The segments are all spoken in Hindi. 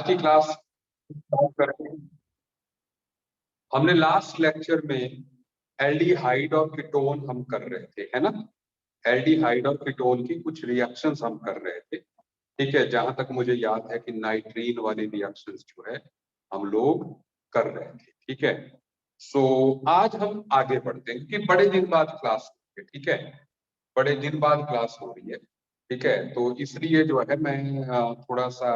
की क्लास स्टार्ट करते हैं। हमने लास्ट लेक्चर में एल्डिहाइड और कीटोन हम कर रहे थे, है ना। एल्डिहाइड और कीटोन की कुछ रिएक्शंस हम कर रहे थे, ठीक है। जहां तक मुझे याद है कि नाइट्रीन वाली रिएक्शंस जो है हम लोग कर रहे थे, ठीक है। सो आज हम आगे बढ़ते हैं क्योंकि बड़े दिन बाद क्लास हो रही है, ठीक है। बड़े दिन बाद क्लास हो रही है, ठीक है। तो इसलिए जो है मैं थोड़ा सा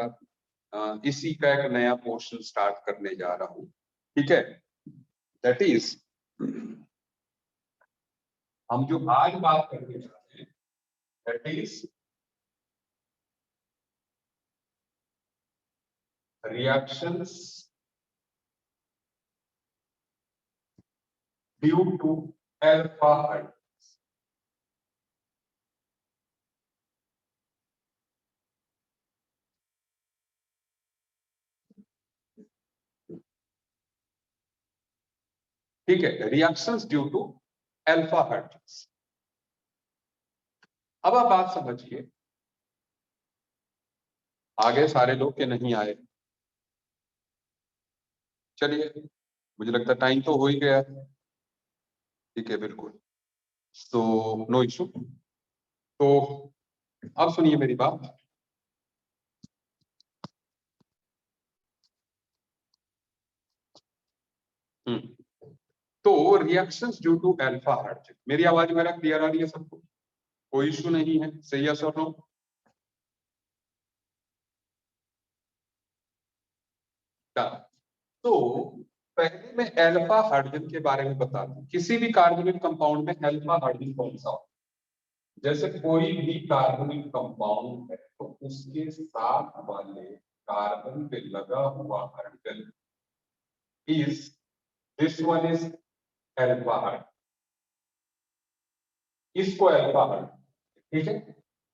इसी का एक नया पोर्शन स्टार्ट करने जा रहा हूँ, ठीक है। दैट इज हम जो आज बात करने जा रहे हैं that is reactions due to alpha hydrogen. ठीक है, reactions due to alpha hydrogen. अब आप बात समझिए, आगे सारे लोग के नहीं आए। चलिए, मुझे लगता है टाइम तो हो ही गया, ठीक है, बिल्कुल। तो नो इशू। तो अब सुनिए मेरी बात। तो reactions due to alpha hydrogen, मेरी आवाज वगैरह क्लियर आ रही है सबको? कोई इशू नहीं है, सही है सर? नो। तो पहले मैं अल्फा हाइड्रोजन के बारे में बता दूं। किसी भी कार्बोनिल कंपाउंड में अल्फा हाइड्रोजन कौन सा होता है? जैसे कोई भी कार्बोनिल कंपाउंड है तो उसके साथ वाले कार्बन पे लगा हुआ hydrogen is this one is alpha hydrogen. इसको अल्फा हाइड्रोजन, ठीक है।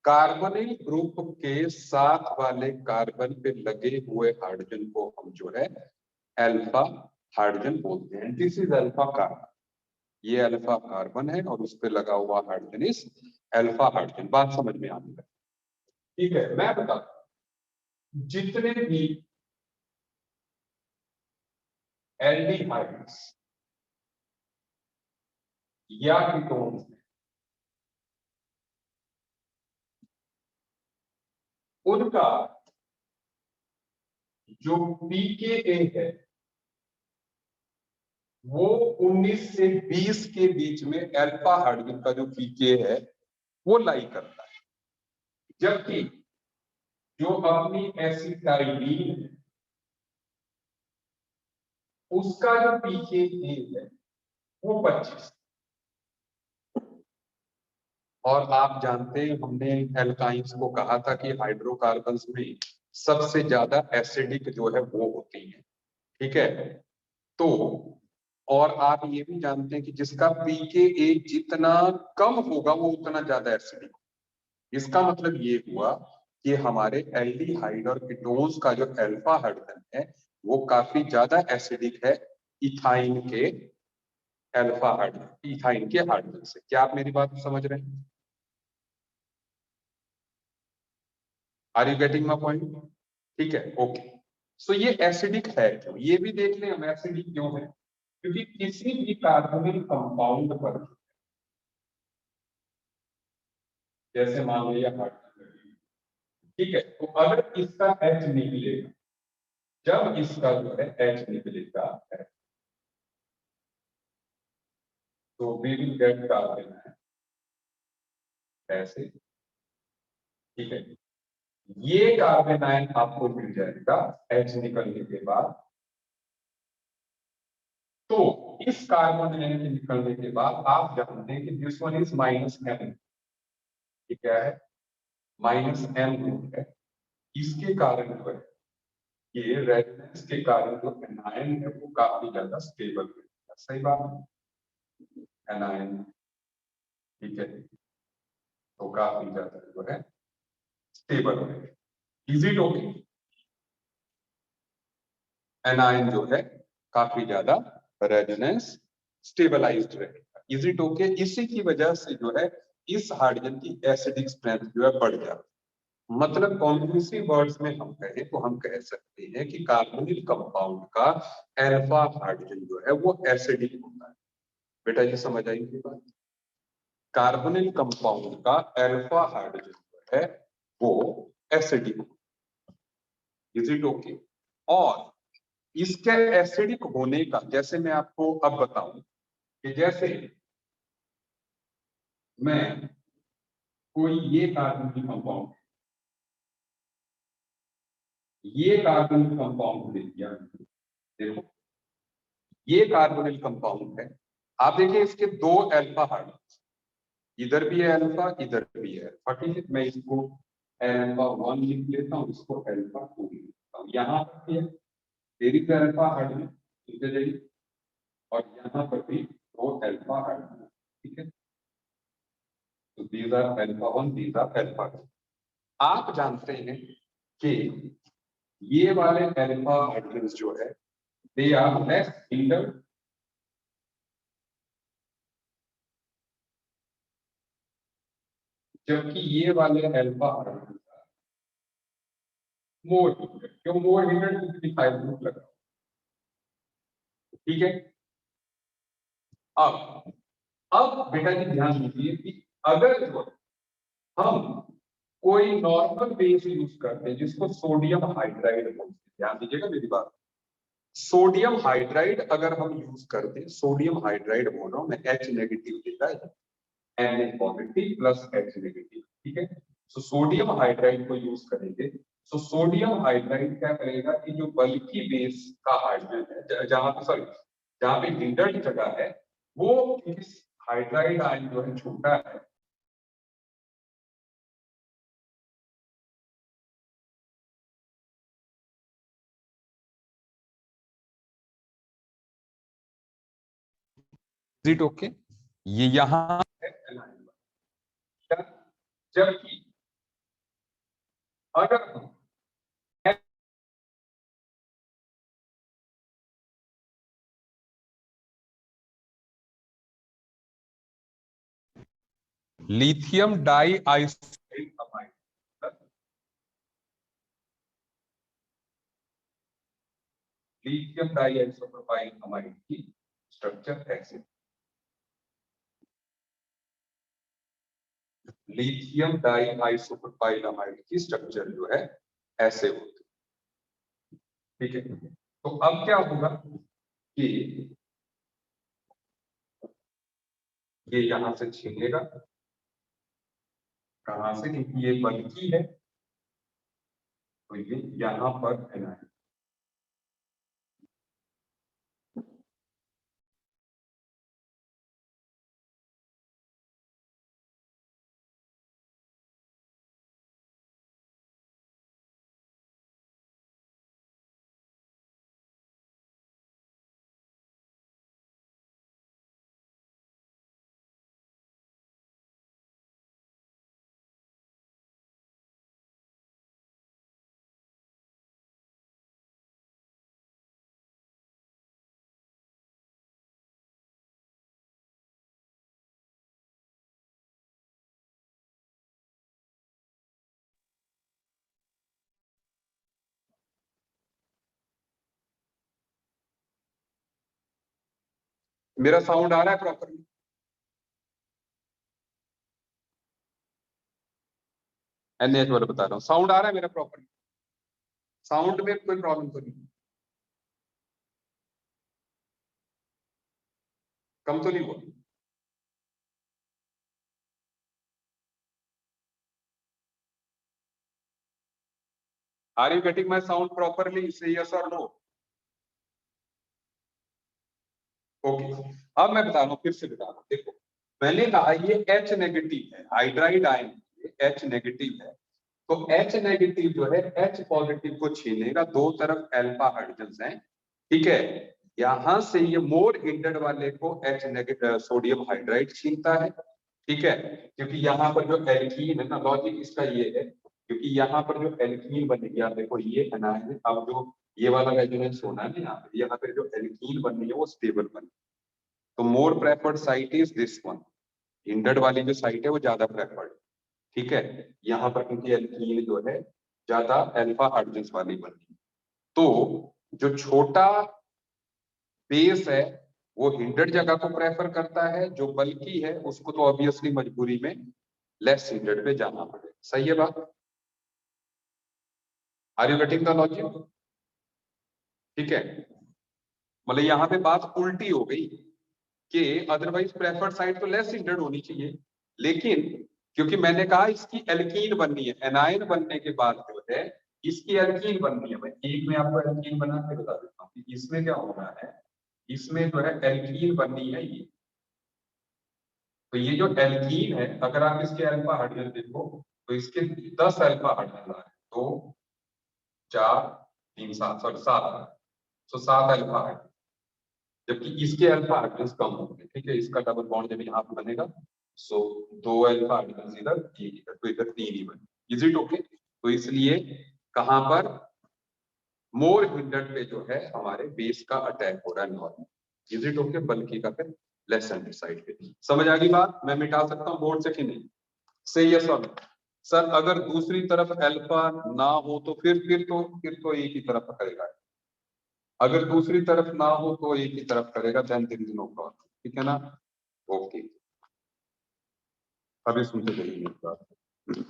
कार्बोनिल ग्रुप के साथ वाले कार्बन पे लगे हुए हाइड्रोजन को हम जो है अल्फा हाइड्रोजन बोलते हैं। This is alpha carbon. ये अल्फा कार्बन है और उस पे लगा हुआ हाइड्रोजन इज अल्फा हाइड्रोजन। बात समझ में आती है, ठीक है। मैं बताता हूं, जितने भी एल्डिहाइड्स या कीटोन्स उनका जो pKa है वो 19 से 20 के बीच में अल्फा हाइड्रोजन का जो pKa है वो लाई करता है। जबकि जो अपनी एसिटाइलीन है उसका जो pKa है वो 25। और आप जानते हैं हमने एल्काइंस को कहा था कि हाइड्रोकार्बन्स में सबसे ज्यादा एसिडिक जो है वो होती है, ठीक है। तो और आप ये भी जानते हैं कि जिसका pKa जितना कम होगा वो उतना ज्यादा एसिडिक। इसका मतलब ये हुआ कि हमारे एल्डिहाइड और कीटोन्स का जो अल्फा हाइड्रोजन है वो काफी ज्यादा एसिडिक है इथाइन के अल्फा हाइड्रोजन, इथाइन के हाइड्रोजन से। क्या आप मेरी बात समझ रहे हैं? Are you getting my point? ठीक है, ओके। सो ये एसिडिक है क्यों, ये भी देख लें हम एसिडिक क्यों है। क्योंकि किसी भी कार्बोनिल कंपाउंड पर, जैसे मान लिया हाइड्रोजन, ठीक है, तो अगर इसका H निकलेगा, जब इसका जो है H निकलेगा तो वी विल गेट कार्बन ऐसे, ठीक है। ये कार्बन आयन आपको मिल जाएगा H निकलने के बाद। तो इस कार्बन आयन के निकलने के बाद आप जानते हैं कि दिस वन इज -M। ये क्या है? -M ग्रुप है। इसके कारण जो है ये रेजोनेंस के कारण जो एनायन है वो काफी ज्यादा स्टेबल है। सही बात है, एनायन, ठीक है, तो काफी ज्यादा जो है स्टेबल है। Is it okay? एनायन जो है काफी ज्यादा रेजोनेंस स्टेबलाइज्ड रहेगा। Is it okay? इसी की वजह से जो है इस हाइड्रोजन की एसिडिक स्ट्रेंथ जो है बढ़ जाती है। मतलब कॉन्क्लूसिव वर्ड्स में हम कहें तो हम कह सकते हैं कि कार्बोनिल कंपाउंड का अल्फा हाइड्रोजन जो है वो एसिडिक होता है। बेटा ये समझ आई मेरी बात? कार्बोनिल कंपाउंड का अल्फा हाइड्रोजन जो है वो एसिडिक होता है। Is it okay? और इसके एसिडिक होने का, जैसे मैं आपको अब बताऊं कि जैसे मैं कोई ये कार्बोनिल कंपाउंड, ये कार्बोनिल कंपाउंड ले लिया, देखो ये कार्बोनिल कंपाउंड है। आप देखिए इसके दो अल्फा हाइड्रोजन, इधर भी है अल्फा, इधर भी है अल्फा। ठीक है, मैं इसको अल्फा 1 लिख लेता हूँ, इसको अल्फा 2 लिख लेता हूँ। यहाँ पर भी है, देरी पे अल्फा हाइड्रोजन, और यहाँ पर भी दो अल्फा हाइड्रोजन। ठीक है, तो these are alpha 1, these are alpha 2। आप जानते हैं कि ये वाले अल्फा हाइड्रोजन जो है दे आर लेस हिंडर्ड, जबकि ये वाले अल्फा हाइड्रोजन मोर हिंडर्ड। क्यों मोर हिंडर्ड? क्योंकि डिफाइल ग्रुप लगा। ठीक है, अब बेटा जी ध्यान दीजिए कि अगर जो हम कोई नॉर्मल बेस यूज करते हैं जिसको सोडियम हाइड्राइड बोलते हैं, ध्यान दीजिएगा मेरी बात। सोडियम हाइड्राइड अगर हम यूज करते हैं, सोडियम हाइड्राइड बोल रहा हूं मैं, H नेगेटिव देता है, Na positive plus H negative. ठीक है, तो सोडियम हाइड्राइड को यूज करेंगे, तो सोडियम हाइड्राइड क्या करेगा कि जो बल्कि बेस का हाइड्रोजन है, जहां पे सॉरी जहां पे हिंडर्ड जगह है, वो इस हाइड्राइड आयन जो है छोटा है, इट ओके? ये यहाँ है anion, जबकि अगर हम lithium di isopropyl amide, lithium di isopropyl amide की स्ट्रक्चर ऐसे, लिथियम डाई आइसोप्रोपाइल अमाइड की स्ट्रक्चर जो है ऐसे होती है। ठीक है, तो अब क्या होगा कि ये यहां से छीनेगा, कहां से? क्योंकि ये बल्कि है, तो ये यहां पर एनायन। मेरा साउंड आ रहा है प्रॉपरली? एनएच वाला बता रहा हूँ, साउंड आ रहा है मेरा प्रॉपरली? साउंड में कोई प्रॉब्लम तो नहीं? कम तो नहीं हुआ? Are you getting my sound properly? Say yes और नो? ओके, अब मैं बता रहा हूँ, फिर से बता रहा हूँ। देखो मैंने कहा ये H नेगेटिव है, हाइड्राइड आयन H नेगेटिव है, तो H नेगेटिव जो है H पॉजिटिव को छीनेगा, दो तरफ अल्फा हाइड्रोजन हैं। ठीक है, यहां से ये मोर हिंडर्ड वाले को H नेगेटिव सोडियम हाइड्राइड छीनता है। ठीक है, क्योंकि यहाँ पर जो एल्कीन है ना, लॉजिक इसका ये है, क्योंकि यहाँ पर जो एल्कीन बन गया, देखो ये एनायन है, अब जो ये वाला रेजोनेंस होना है ना, यहाँ पे जो एल्कीन बन रही है वो स्टेबल बन, तो more preferred site is this one, hundred वाली जो साइट है वो ज्यादा प्रेफर्ड। ठीक है, यहाँ पर क्योंकि एल्कीन जो है ज्यादा अल्फा हाइड्रोजन वाली बनती है, तो जो छोटा बेस है वो हिंडेड जगह को प्रेफर करता है, जो बल्कि है उसको तो ऑब्वियसली मजबूरी में लेस हिंडेड पे जाना पड़ेगा। सही है बात? Are you getting the logic? ठीक है, मतलब यहाँ पे बात उल्टी हो गई कि अदरवाइज प्रेफर्ड साइड तो लेस हिंडेड होनी चाहिए, लेकिन क्योंकि मैंने कहा इसकी एल्कीन बननी है, एनायन बनने के बाद जो है इसकी एल्कीन बननी है। मैं एक में आपको एल्कीन बना के बता देता हूँ कि इसमें क्या होना है, इसमें जो है एल्कीन बननी है ये। तो ये जो एल्कीन है, अगर आप इसके अल्फा हाइड्रोजन देखो तो इसके 10 अल्फा हाइड्रोजन आ रहे हैं, 2 4 3 7, सॉरी 7, तो 7 अल्फा हाइड्रोजन, जबकि इसके अल्फा हाइड्रोजन कम होंगे। ठीक है, इसका डबल बॉन्ड जब यहाँ पे बनेगा, सो 2 अल्फा हाइड्रोजन इधर, 3 इधर, तो इधर 3 ही बने। Is it okay? तो इसलिए कहां पर मोर हिंडेड पे जो है हमारे बेस का अटैक हो रहा है नॉर्मल। Is it okay? बल्कि का फिर लेस हैंडेड साइड पे। समझ आ गई बात? मैं मिटा सकता हूँ बोर्ड से कि नहीं? से यस और नो? सर अगर दूसरी तरफ अल्फा ना हो तो फिर तो एक ही तरफ करेगा। अगर दूसरी तरफ ना हो तो एक ही तरफ करेगा, then there is no problem. ठीक है ना? ओके, अभी सुनते चलिए।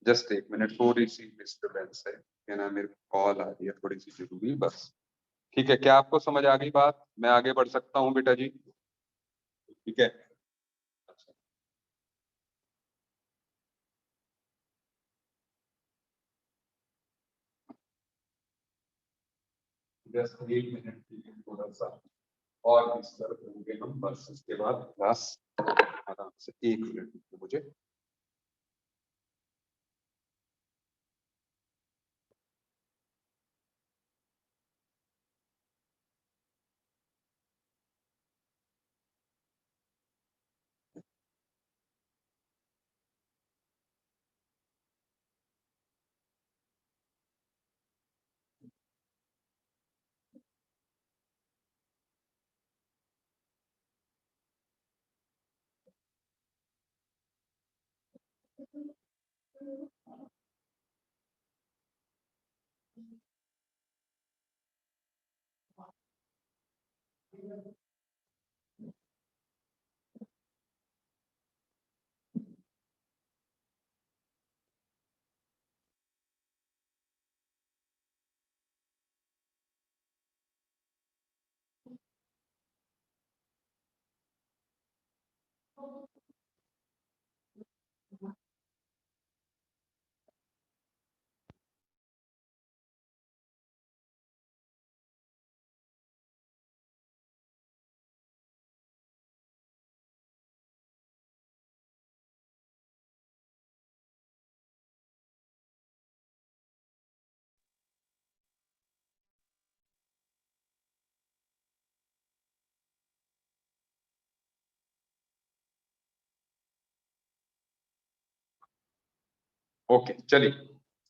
जस्ट एक मिनट, थोड़ी सी डिस्टर्बेंस है ना, मेरे को कॉल आ रही है थोड़ी सी जरूरी, बस। ठीक है, क्या आपको समझ आ गई बात? मैं आगे बढ़ सकता हूँ बेटा जी? ठीक है, जस्ट एक मिनट के लिए थोड़ा सा और डिस्टर्ब होंगे हम, बस इसके बाद क्लास आराम से। एक मिनट मुझे। ओके चलिए,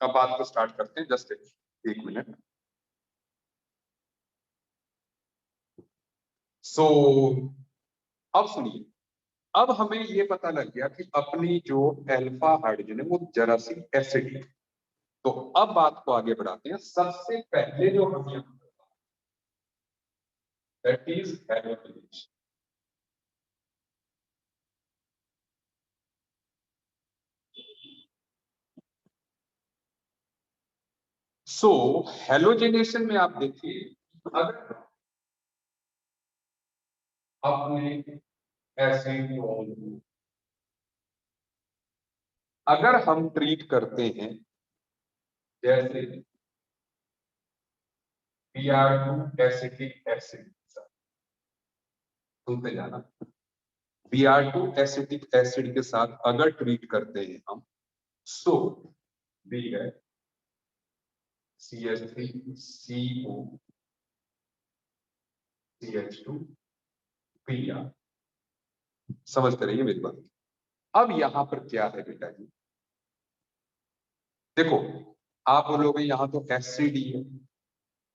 अब बात को स्टार्ट करते हैं। जस्ट एक मिनट। सो अब सुनिए, अब हमें ये पता लग गया कि अपनी जो अल्फा हाइड्रोजन है वो जरा सी एसिड है। तो अब बात को आगे बढ़ाते हैं। सबसे पहले जो हम दैट इज हेलोजनेशन। सो हेलोजेनेशन में आप देखिए, अगर अपने एसिड अगर हम ट्रीट करते हैं जैसे Br2 एसिटिक एसिड, सुनते जाना। Br2 एसिटिक एसिड के साथ अगर ट्रीट करते हैं हम, सो बी है CH3CO CH2 Br। समझते रहिए मेरी बात। अब यहां पर क्या है बेटा जी, देखो आप बोलोगे यहां तो एसिडी है,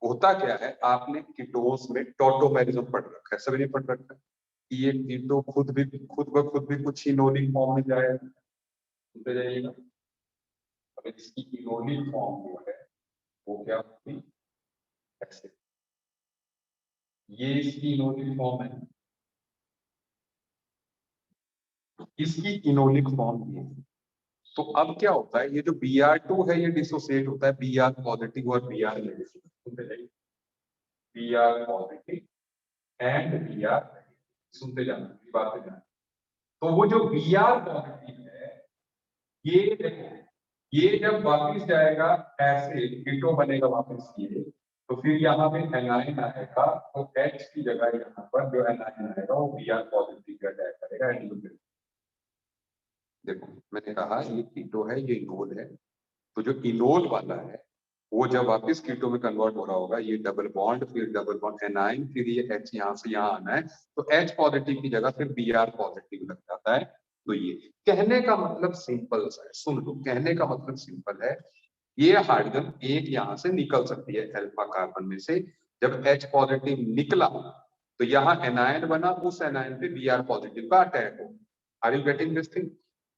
होता क्या है आपने कीटोन्स में टॉटोमेरिज्म पढ़ रखा है, सभी ने पढ़ रखा है कि ये कीटो खुद ब खुद भी कुछ इनोनिक फॉर्म में जाएगा, सुनते जाइएगा। अब इसकी इनोनिक फॉर्म जो है वो क्या होगी, ऐसे, ये इसकी इनोनिक फॉर्म है, इसकी इनोनिक फॉर्म ये है। तो अब क्या होता है, ये जो Br2 है ये डिसोसिएट होता है Br पॉजिटिव और Br नेगेटिव, सुनते जाइए, Br पॉजिटिव एंड Br, सुनते जाना बातें जाना। तो वो जो Br पॉजिटिव है ये देखो, ये जब वापिस जाएगा ऐसे कीटो बनेगा वापस ये, तो फिर यहाँ पे एनाइन आएगा, तो H की जगह यहाँ पर जो एनाइन आएगा वो Br पॉजिटिव का अटैक करेगा एंड। देखो मैंने कहा ये कीटो है ये इनोल है, तो जो इनोल वाला है वो जब वापस कीटो में कन्वर्ट हो रहा होगा, ये डबल बॉन्ड फिर डबल बॉन्ड एनाइन, फिर ये H यहाँ से यहाँ आना है, तो H पॉजिटिव की जगह फिर Br पॉजिटिव लग जाता है। तो ये कहने का मतलब सिंपल सा है, सुन लो, कहने का मतलब सिंपल है, ये हाइड्रोजन एक यहाँ से निकल सकती है अल्फा कार्बन में से, जब H पॉजिटिव निकला तो यहाँ एनायन बना, उस एनायन पे Br पॉजिटिव का अटैक हो। Are you getting this thing?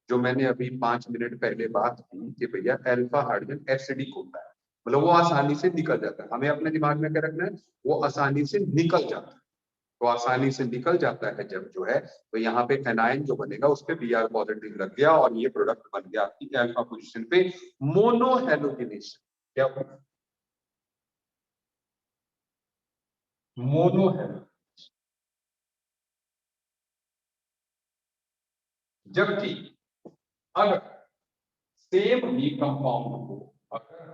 जो मैंने अभी 5 मिनट पहले बात की कि भैया अल्फा हाइड्रोजन एसिडिक होता है, मतलब वो आसानी से निकल जाता है, हमें अपने दिमाग में क्या रखना है, वो आसानी से निकल जाता है। तो आसानी से निकल जाता है जब जो है, तो यहाँ पे एनायन जो बनेगा उस पे Br पॉजिटिव लग गया और ये प्रोडक्ट बन गया आपकी अल्फा पोजीशन पे मोनोहेलोजिनेशन। क्या मोनोहेलो, जबकि अगर सेम ही कंपाउंड को अगर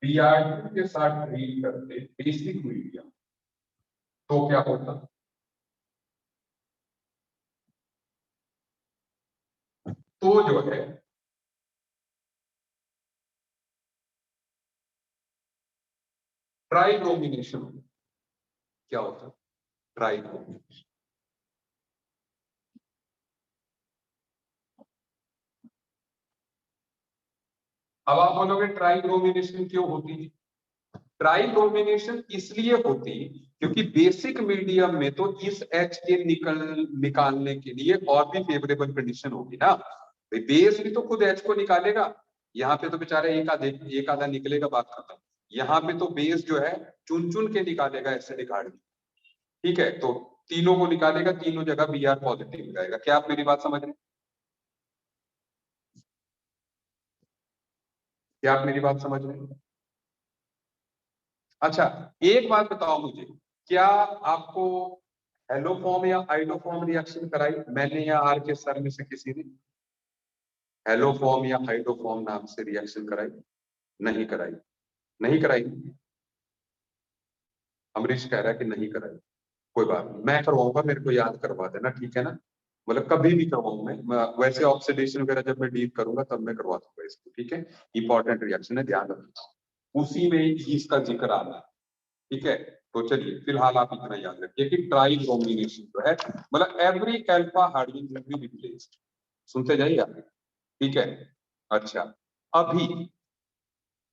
Br2 के साथ ट्रीट करते बेसिक मीडियम, तो क्या होता, तो जो है ट्राइब्रोमिनेशन होता। क्या होता, ट्राइब्रोमिनेशन। अब आप बोलोगे ट्राइब्रोमिनेशन क्यों होती है? ट्राइब्रोमिनेशन इसलिए होती क्योंकि बेसिक मीडियम में तो इस H के निकालने के लिए और भी फेवरेबल कंडीशन होगी ना, बेस भी तो खुद H को निकालेगा, यहाँ पे तो बेचारे एक आधा निकलेगा, बात खत्म। यहाँ पे तो बेस जो है चुन चुन के निकालेगा एसिडिक हाइड्रोजन, ठीक है, तो तीनों को निकालेगा, तीनों जगह Br पॉजिटिव रहेगा। क्या आप मेरी बात समझ रहे हैं? क्या आप मेरी बात समझ रहे हैं? अच्छा एक बात बताओ मुझे, क्या आपको हेलोफॉर्म या हाइड्रोफॉर्म रिएक्शन कराई मैंने या आर के सर में से किसी ने? हेलोफॉर्म या हाइड्रोफॉर्म नाम से रिएक्शन कराई? नहीं कराई, नहीं कराई। अमरीश कह रहा है कि नहीं कराई, कोई बात नहीं, मैं करवाऊंगा, मेरे को याद करवा देना, ठीक है ना, मतलब कभी भी करवाऊं वैसे ऑक्सीडेशन वगैरह जब मैं डील करूंगा तब मैं करवा दूंगा इसको, ठीक है। इंपॉर्टेंट रिएक्शन है, ध्यान रखना, उसी में इसका जिक्र आ रहा है, ठीक है। तो चलिए फिलहाल आप इतना याद रखिए कि ट्राइब्रोमिनेशन जो है मतलब every alpha hydrogen will be replaced, सुनते जाइए आप, ठीक है। अच्छा अभी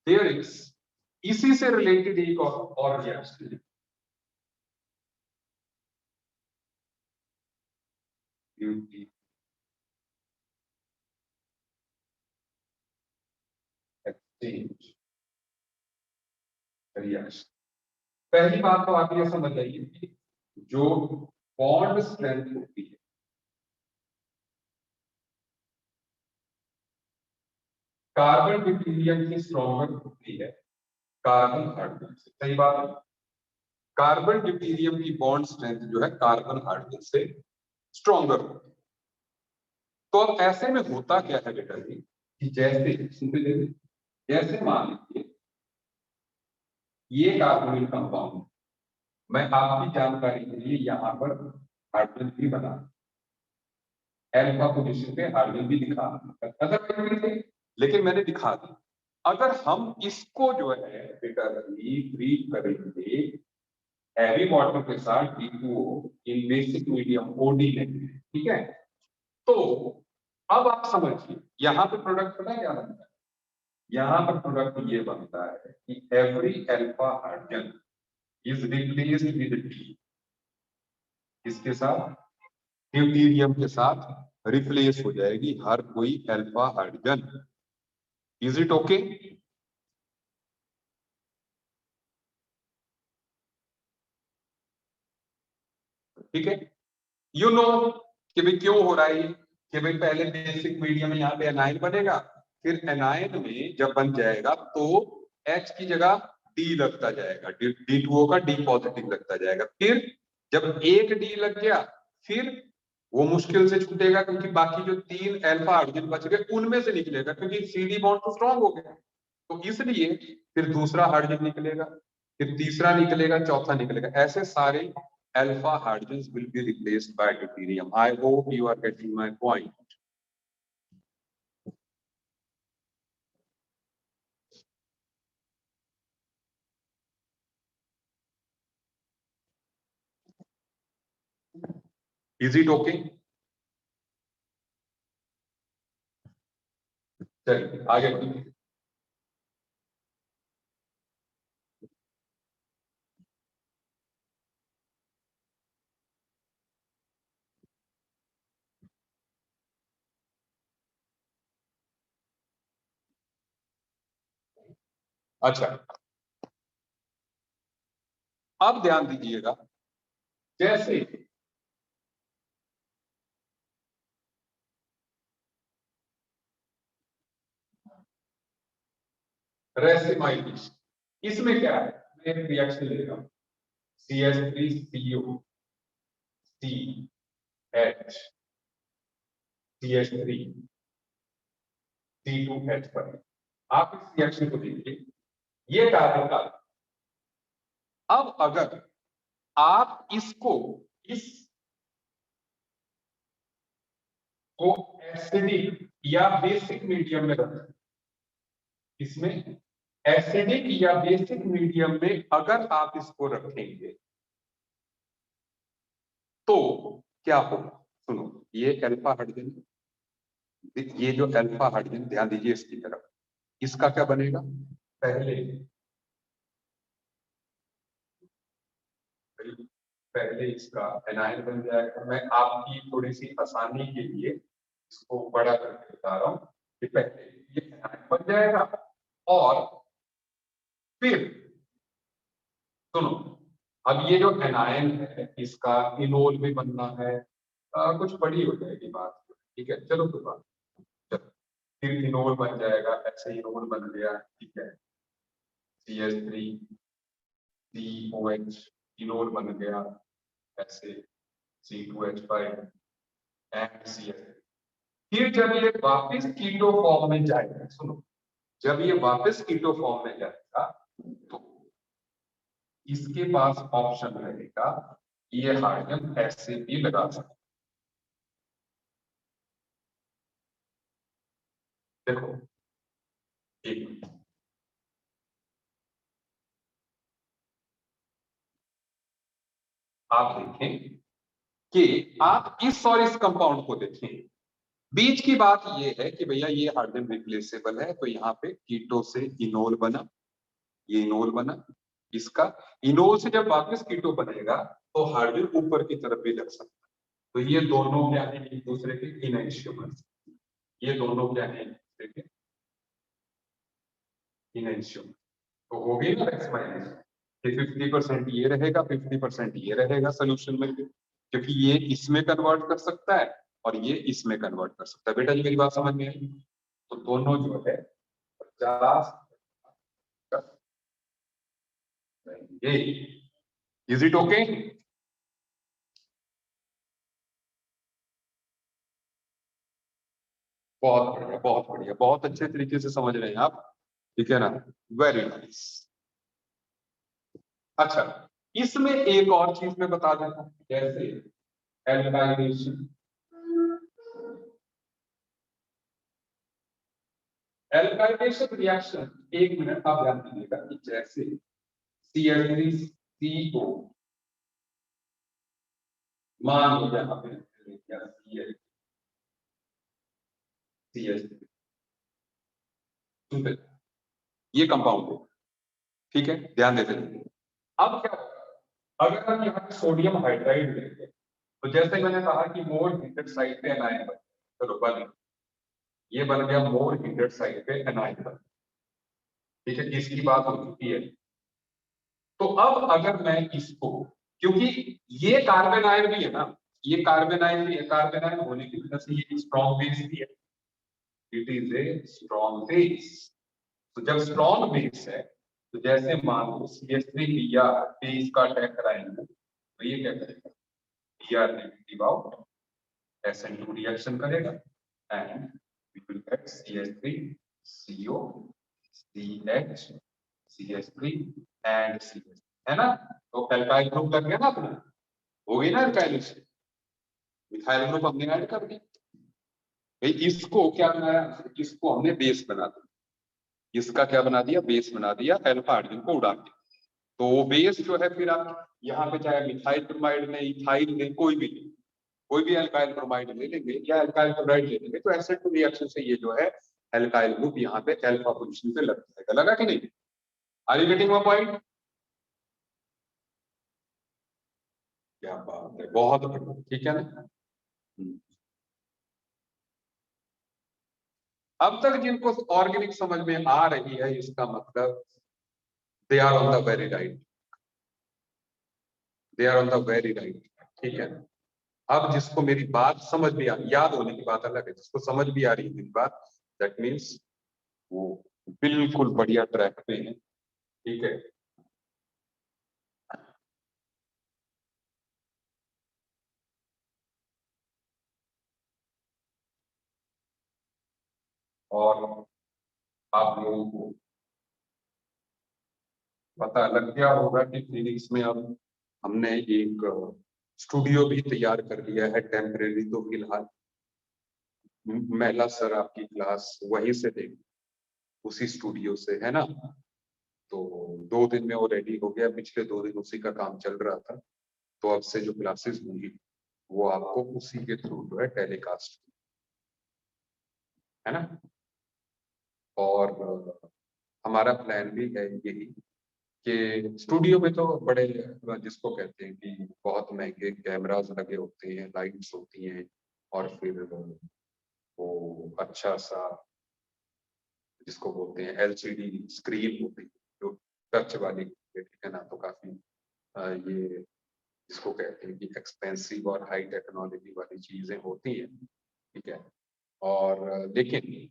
देयर इज, इसी से रिलेटेड एक और रिएक्शन, एक्सचेंज रिएक्शन। पहली बात तो आप ये समझ जाइए कि जो बॉन्ड स्ट्रेंथ होती है, कार्बन ड्यूटेरियम की स्ट्रॉन्गर होती है कार्बन हाइड्रोजन से, सही बात है। कार्बन ड्यूटेरियम की बॉन्ड स्ट्रेंथ जो है कार्बन हाइड्रोजन से स्ट्रॉन्गर होती है। तो अब ऐसे में होता क्या है बेटा जी, कि जैसे सुनते जैसे, जैसे मान लीजिए ये कार्बोनिल कंपाउंड, मैं आपकी जानकारी के लिए यहाँ पर हाइड्रोजन भी बना, एल्फा पोजीशन पे हाइड्रोजन भी दिखा, अदरवाइज लेकिन मैंने दिखा दी। अगर हम इसको जो है बिटरली ट्रीट करेंगे हैवी वाटर के साथ D2O इन बेसिक मीडियम OD लेंगे, ठीक है, तो अब आप समझिए यहाँ पे प्रोडक्ट पता क्या बनता है, यहाँ पर प्रोडक्ट ये बनता है कि every alpha hydrogen is replaced with D, इसके साथ ड्यूटीरियम के साथ रिप्लेस हो जाएगी हर कोई alpha hydrogen. Is it okay? ठीक है, यू नो कि भाई क्यों हो रहा है ये, कि भाई पहले बेसिक मीडियम में यहाँ पे एनायन बनेगा, फिर एनायन में जब बन जाएगा तो H की जगह D लगता जाएगा, D2O का D पॉजिटिव लगता जाएगा, फिर जब एक D लग गया फिर वो मुश्किल से छूटेगा क्योंकि बाकी जो 3 अल्फा हाइड्रोजन बच गए उनमें से निकलेगा क्योंकि CD बॉन्ड तो स्ट्रांग हो गया, तो इसलिए फिर दूसरा हाइड्रोजन निकलेगा, फिर तीसरा निकलेगा, चौथा निकलेगा, ऐसे सारे alpha hydrogens will be replaced by deuterium. I hope you are getting my point. Is it okay? चलिए आगे बढ़िए। अच्छा, अब ध्यान दीजिएगा, जैसे रेसिमाइलिस, इसमें क्या है, मैं एक रिएक्शन ले रहा हूं, CH3CO CH CH3 C2H पर, आप इस रिएक्शन को देखिए, ये कार्बन का, अब अगर आप इसको इस को एसिडिक या बेसिक मीडियम में रखें, इसमें एसिडिक या बेसिक मीडियम में अगर आप इसको रखेंगे तो क्या होगा, सुनो, ये अल्फा हाइड्रोजन, ये जो अल्फा हाइड्रोजन, ध्यान दीजिए इसकी तरफ, इसका क्या बनेगा, पहले पहले इसका एनायन बन जाएगा। मैं आपकी थोड़ी सी आसानी के लिए इसको बड़ा करके बता रहा हूं कि पहले ये एनायन बन जाएगा और फिर सुनो, अब ये जो एनायन है इसका इनोल भी बनना है, कुछ बड़ी हो जाएगी बात, ठीक है, चलो कोई बात, चलो फिर इनोल बन जाएगा, ऐसे इनोल बन गया, ठीक है, CH3 COH इनोल बन गया, ऐसे C2H5 एंड CH, फिर जब ये वापस कीटो फॉर्म में जाएगा, सुनो, जब ये वापस कीटो फॉर्म में जाएगा तो इसके पास ऑप्शन रहेगा, ये हाइड्रोजन ऐसे भी लगा सकते, देखो एक, आप देखें कि आप इस और इस कंपाउंड को देखें, बीच की बात ये है कि भैया ये हाइड्रोजन रिप्लेसेबल है, तो यहाँ पे कीटो से इनोल बना, ये इनोल बना, इसका इनोल से जब वापस कीटो बनेगा तो हाइड्रोजन ऊपर की तरफ भी लग सकता है, तो ये दोनों क्या है, एक दूसरे के इनएंशियोमर्स, ये दोनों क्या है, एक दूसरे के इनएंशियोमर्स, तो हो गई ना रेक्समाइलेशन कि 50% ये रहेगा 50% ये रहेगा सोल्यूशन में, क्योंकि ये इसमें कन्वर्ट कर सकता है और ये इसमें कन्वर्ट कर सकता है। बेटा जी मेरी बात समझ में आई, तो दोनों जो है 50 ये, इज इट ओके? बहुत बढ़िया, बहुत बढ़िया, बहुत अच्छे तरीके से समझ रहे हैं आप, ठीक है ना, वेरी नाइस। अच्छा, इसमें एक और चीज मैं बता देता हूं, जैसे एल्काइलेशन। एल्काइलेशन रिएक्शन, एक मिनट आप ध्यान दीजिएगा कि जैसे CH3CO, मान लो यहाँ पे CH3, ये कंपाउंड है, ठीक है, ध्यान देते रहिए। अब क्या होगा, अगर हम यहाँ पे सोडियम हाइड्राइड लेंगे, तो जैसे मैंने कहा कि मोर हीटेड साइड पे एनायन बन, चलो बन, ये बन गया मोर हीटेड साइड पे एनायन बन, ठीक है, इसकी बात हो चुकी है। तो अब अगर मैं इसको, क्योंकि ये कार्बन आयन भी है ना, ये कार्बन आयन भी है, कार्बन आयन होने की वजह से ये स्ट्रॉन्ग बेस भी है, it is a strong base. तो जब स्ट्रॉन्ग बेस है, तो जैसे मान लो CH3 या बेस का अटैक कराएंगे, तो ये क्या करेगा, Br negative out, SN2 reaction करेगा and we will get CH3CO, CH, CH3 and CH, है ना। तो एल्काइल ग्रुप लग गया ना अपना, हो गई ना एल्काइलेशन, मिथाइल ग्रुप हमने ऐड कर दी भाई। इसको क्या बनाया, इसको हमने बेस बना दिया, इसका क्या बना दिया, बेस बना दिया, अल्फा हाइड्रोजन को उड़ा दिया। तो वो बेस जो है, फिर आप यहाँ पे चाहे मिथाइल ब्रोमाइड में इथाइल में कोई भी अल्काइल ब्रोमाइड ले लेंगे या अल्काइल क्लोराइड ले लेंगे, तो SN2 रिएक्शन से ये जो है अल्काइल ग्रुप यहाँ पे अल्फा पोजीशन पे लग जाएगा। लगा कि नहीं, are you getting my point? क्या बात है, बहुत बढ़िया, ठीक है ना। अब तक जिनको ऑर्गेनिक समझ में आ रही है, इसका मतलब they are on the very right, they are on the very right, ठीक है। अब जिसको मेरी बात समझ भी आ, याद होने की बात अलग है, जिसको समझ भी आ रही है मेरी बात, दैट मीन्स वो बिल्कुल बढ़िया ट्रैक पे है, ठीक है। और आप लोगों को पता लग गया होगा कि फिजिक्स में अब हमने एक स्टूडियो भी तैयार कर लिया है टेम्परेरी, तो फिलहाल महिला सर आपकी क्लास वहीं से देंगे, उसी स्टूडियो से, है ना। तो 2 दिन में वो रेडी हो गया, पिछले 2 दिन उसी का काम चल रहा था। तो अब से जो क्लासेस होंगी वो आपको उसी के थ्रू जो है टेलीकास्ट, है ना। और हमारा प्लान भी है यही कि स्टूडियो में तो बड़े, जिसको कहते हैं कि बहुत महंगे कैमरास लगे होते हैं, लाइट्स होती हैं, और फिर वो अच्छा सा जिसको बोलते हैं LCD स्क्रीन होती है जो टच वाली, ठीक है ना। तो काफी ये जिसको कहते हैं कि एक्सपेंसिव और हाई टेक्नोलॉजी वाली चीजें होती हैं, ठीक है। और लेकिन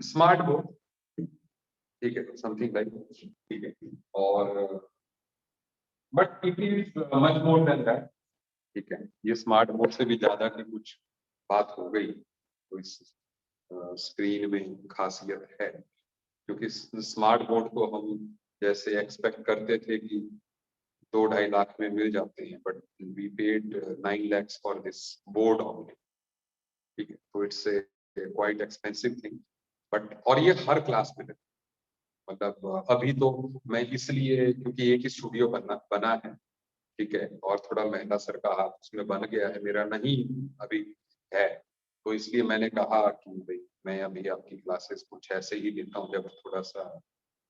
स्मार्ट बोर्ड, ठीक है, समथिंग लाइक, ठीक है। और but it is much more than that, ठीक है। ये स्मार्ट बोर्ड से भी ज्यादा की कुछ बात हो गई, तो इस स्क्रीन में खासियत है, क्योंकि स्मार्ट बोर्ड को हम जैसे एक्सपेक्ट करते थे कि 2-2.5 लाख में मिल जाते हैं, but we paid 9 lakhs for this board only, ठीक है। तो it's a quite expensive thing, but और ये हर क्लास में है। मतलब अभी तो मैं इसलिए, क्योंकि एक ही स्टूडियो बना है, ठीक है, और थोड़ा महंगा सर का हाथ उसमें बन गया है, मेरा नहीं अभी है, तो इसलिए मैंने कहा कि भाई मैं अभी आपकी क्लासेस कुछ ऐसे ही लेता हूँ, जब थोड़ा सा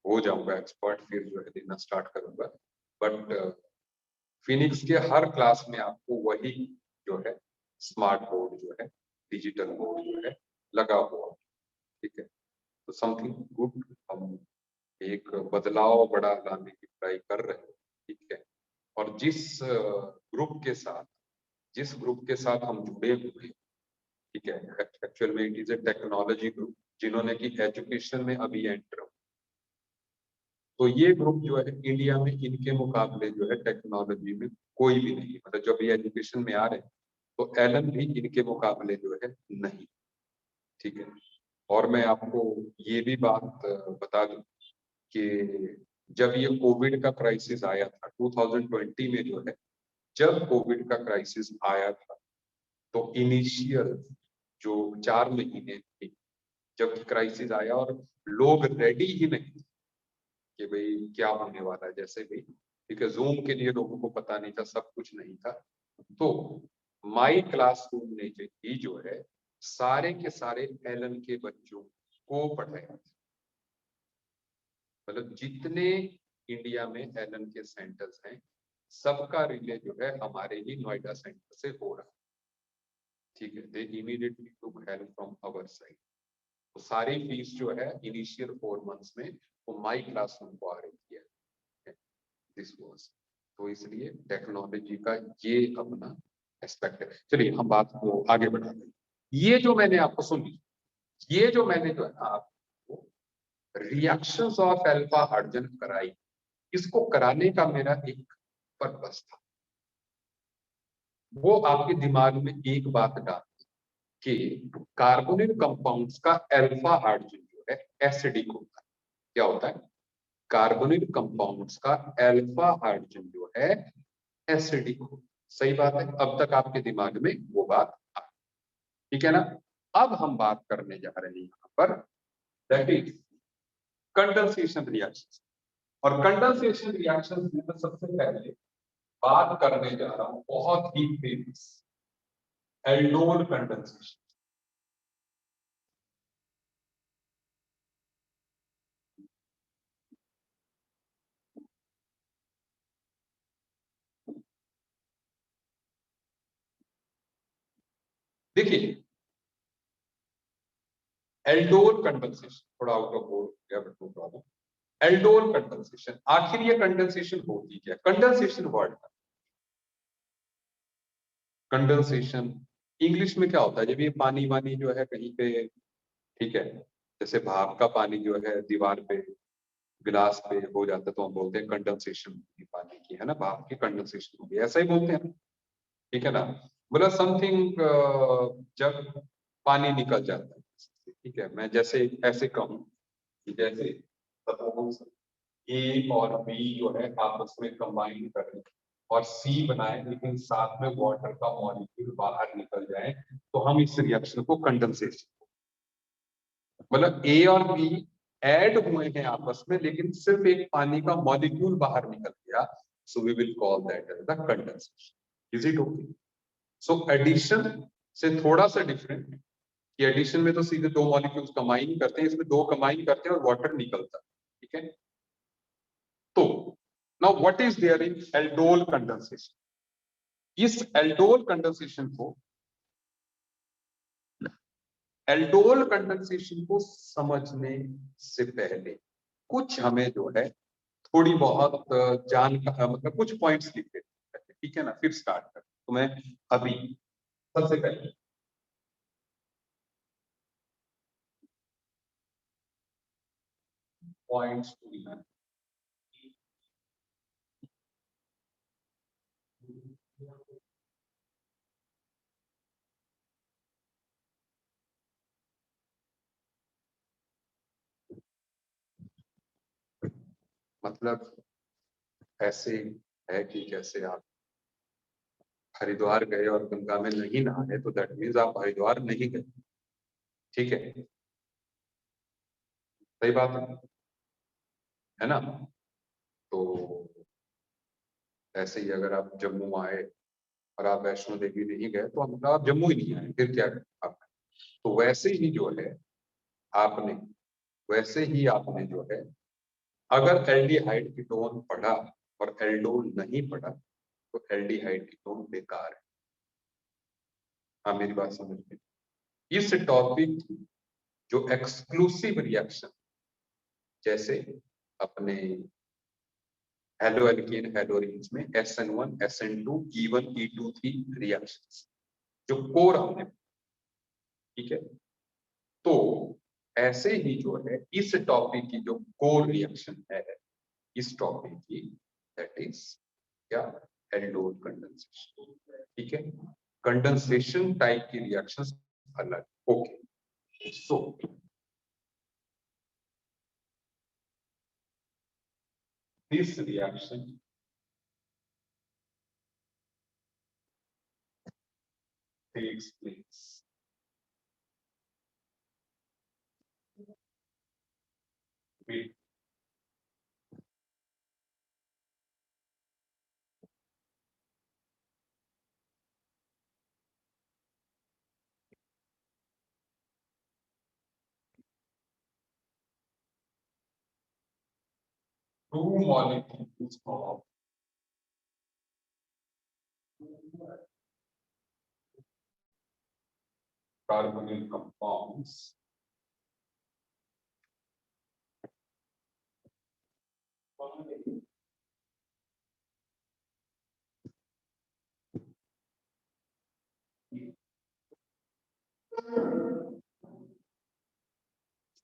हो जाऊंगा एक्सपर्ट फिर जो है देना स्टार्ट करूंगा। बट फिनिक्स के हर क्लास में आपको वही जो है स्मार्ट बोर्ड जो है, डिजिटल बोर्ड जो है लगा हुआ, ठीक है। तो समथिंग गुड, हम एक बदलाव बड़ा लाने की ट्राई कर रहे हैं, ठीक है। और जिस ग्रुप के साथ हम जुड़े हुए हैं, ठीक है, एक्चुअल में it is a technology group, जिन्होंने की एजुकेशन में अभी एंटर, तो ये ग्रुप जो है इंडिया में इनके मुकाबले जो है टेक्नोलॉजी में कोई भी नहीं, मतलब जो अभी एजुकेशन में आ रहे हैं, तो एलन भी इनके मुकाबले जो है नहीं, ठीक है। और मैं आपको ये भी बात बता दूं कि जब ये कोविड का क्राइसिस आया था 2020 में जो है, जब कोविड का क्राइसिस आया था तो इनिशियल जो 4 महीने थे, जब क्राइसिस आया और लोग रेडी ही नहीं थे कि भाई क्या होने वाला है, जैसे भी ठीक है, जूम के लिए लोगों को पता नहीं था, सब कुछ नहीं था, तो माई क्लासरूम ने जो है सारे के सारे एलन के बच्चों को पढ़ाया, मतलब जितने इंडिया में एलन के सेंटर्स हैं सबका रिले जो है हमारे ही नोएडा सेंटर से हो रहा है, ठीक है। They immediately took help from our side. तो सारी फीस जो है इनिशियल 4 मंथ्स में वो माई क्लासरूम को आ रही है, दिस वाज, तो इसलिए टेक्नोलॉजी का ये अपना एस्पेक्ट है। चलिए हम बात को आगे बढ़ाते हैं। ये जो मैंने आपको सुनी, ये जो मैंने जो है ना आपको रिएक्शंस ऑफ अल्फा हाइड्रोजन कराई, इसको कराने का मेरा एक पर्पस था, वो आपके दिमाग में एक बात डाल कि कार्बोनिल कंपाउंड्स का अल्फा हाइड्रोजन जो है एसिडिक होता है। क्या होता है? कार्बोनिल कंपाउंड्स का अल्फा हाइड्रोजन जो है एसिडिक होता है। सही बात है, अब तक आपके दिमाग में वो बात आ, ठीक है ना। अब हम बात करने जा रहे हैं यहाँ पर, दैट इज कंडेंसेशन रिएक्शन। और कंडेंसेशन रिएक्शन में तो सबसे पहले बात करने जा रहा हूं बहुत ही फेमस एल्डोल कंडेंसेशन। देखिए एल्डोल कंडेंसेशन थोड़ा आउट ऑफ बोर्ड गया, but no problem. Aldol condensation, आखिर ये कंडेंसेशन होती क्या? कंडेंसेशन वर्ड का कंडेंसेशन इंग्लिश में क्या होता है? जब ये पानी वानी जो है कहीं पे, ठीक है, जैसे भाप का पानी जो है दीवार पे गिलास पे हो जाता है तो हम बोलते हैं कंडेंसेशन होगी पानी की, है ना, भाप की कंडेंसेशन होगी, ऐसा ही बोलते हैं ना, ठीक है ना। मतलब समथिंग जब पानी निकल जाता है, ठीक है, मैं जैसे ऐसे कहूँ कि जैसे सपोज ए और बी जो है आपस में कंबाइन करें और सी बनाए, लेकिन साथ में वाटर का मॉलिक्यूल बाहर निकल जाए, तो हम इस रिएक्शन को कंडेंसेशन, मतलब ए और बी ऐड हुए हैं आपस में लेकिन सिर्फ एक पानी का मॉलिक्यूल बाहर निकल गया, so we will call that as the condensation. Is it okay? So addition से थोड़ा सा डिफरेंट, कि एडिशन में तो सीधे दो मॉलिक्यूल्स कंबाइन करते हैं, इसमें दो कंबाइन करते हैं और वाटर निकलता है, ठीक है। तो now what is there in aldol condensation? इस एल्डोल कंडेंसेशन को, एल्डोल कंडेंसेशन को समझने से पहले कुछ हमें जो है थोड़ी बहुत मतलब कुछ पॉइंट्स लिख देते हैं, ठीक है ना, फिर स्टार्ट कर। तो मैं अभी सबसे पहले पॉइंट्स मतलब ऐसे है कि जैसे आप हरिद्वार गए और गंगा में नहीं नहाए तो दैट मीन्स आप हरिद्वार नहीं गए, ठीक है, सही बात है ना। तो ऐसे ही अगर आप जम्मू आए और आप वैष्णो देवी नहीं गए तो मतलब आप जम्मू ही नहीं आए, फिर क्या आप, तो वैसे ही जो है आपने, वैसे ही आपने जो है अगर एल्डिहाइड कीटोन पढ़ा और एल्डोल नहीं पढ़ा तो एल्डिहाइड कीटोन बेकार है। हाँ मेरी बात समझ में, इस टॉपिक जो एक्सक्लूसिव रिएक्शन, जैसे अपने हेलो एल्केन हेलोरीन्स में SN1 SN2 E1 E2 थी रिएक्शंस जो कोर हमने, ठीक है। तो ऐसे ही जो है इस टॉपिक की जो कोर रिएक्शन है इस टॉपिक की, दैट इज क्या? एल्डोल कंडेंसेशन, ठीक है। कंडेंसेशन टाइप की रिएक्शंस अलग, okay. So this reaction takes place. With two molecules of carbonyl compounds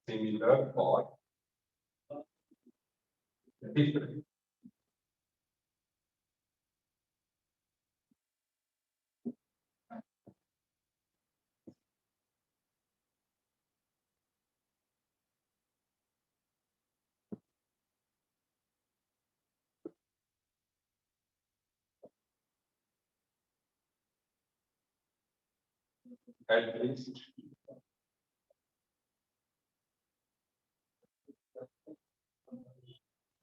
similar or different. At least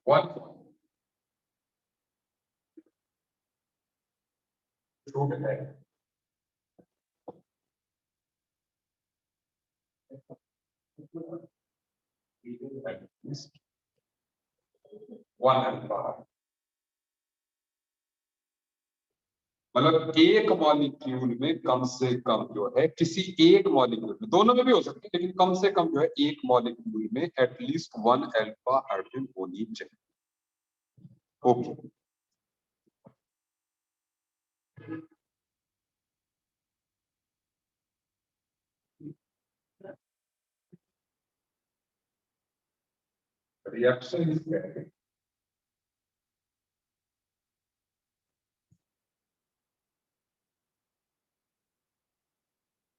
one should have at least one alpha. मतलब एक मॉलिक्यूल में कम से कम जो है किसी एक मॉलिक्यूल में, दोनों में भी हो सकती है, लेकिन कम से कम जो है एक मॉलिक्यूल में एटलीस्ट वन अल्फा हाइड्रोजन होनी चाहिए. Okay. Reaction is carried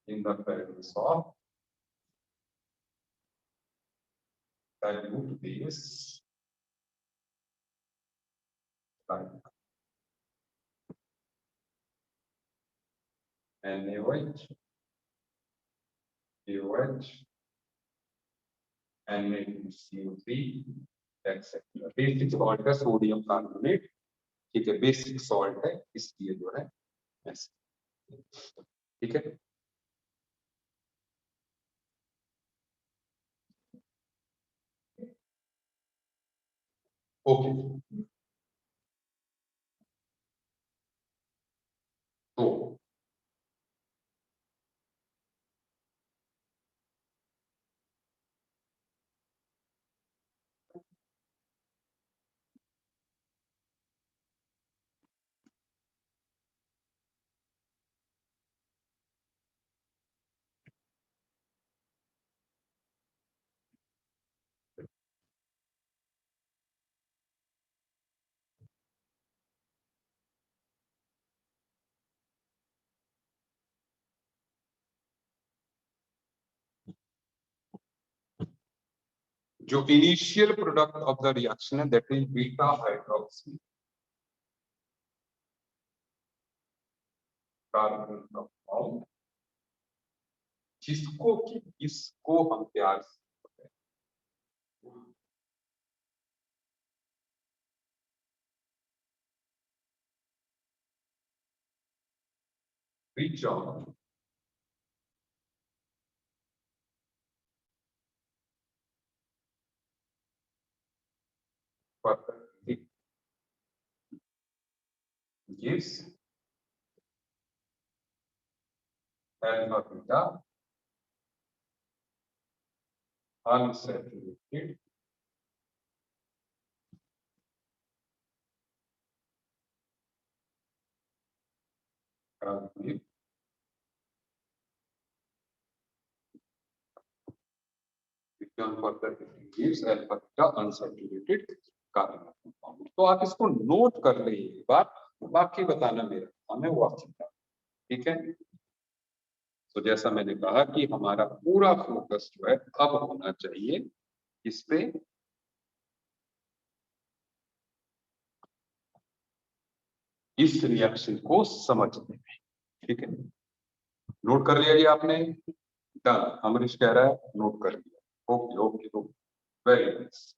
in the presence of dilute base like NaOH, KOH, Na2CO3, etc. Basic salt है सोडियम कार्बोनेट. ठीक है, बेसिक सॉल्ट है, इसलिए जो है ऐसे. ठीक है. ओके. तो जो initial product of the reaction है that is beta hydroxy carbon compound, जिसको कि इसको हम प्यार से which of perfectly gives alpha beta unsaturated carbonyl which one perfectly gives alpha beta unsaturated carbonyl compound. तो आप इसको नोट कर लीजिए एक बार, बाकी बताना मेरा काम है, वो आप चिंता. ठीक है. तो जैसा मैंने कहा कि हमारा पूरा फोकस जो है अब होना चाहिए इस पे इस रिएक्शन को समझने में। ठीक है, नोट कर लिया जी आपने? डन। अमरीश कह रहा है नोट कर लिया। Okay okay okay, very nice.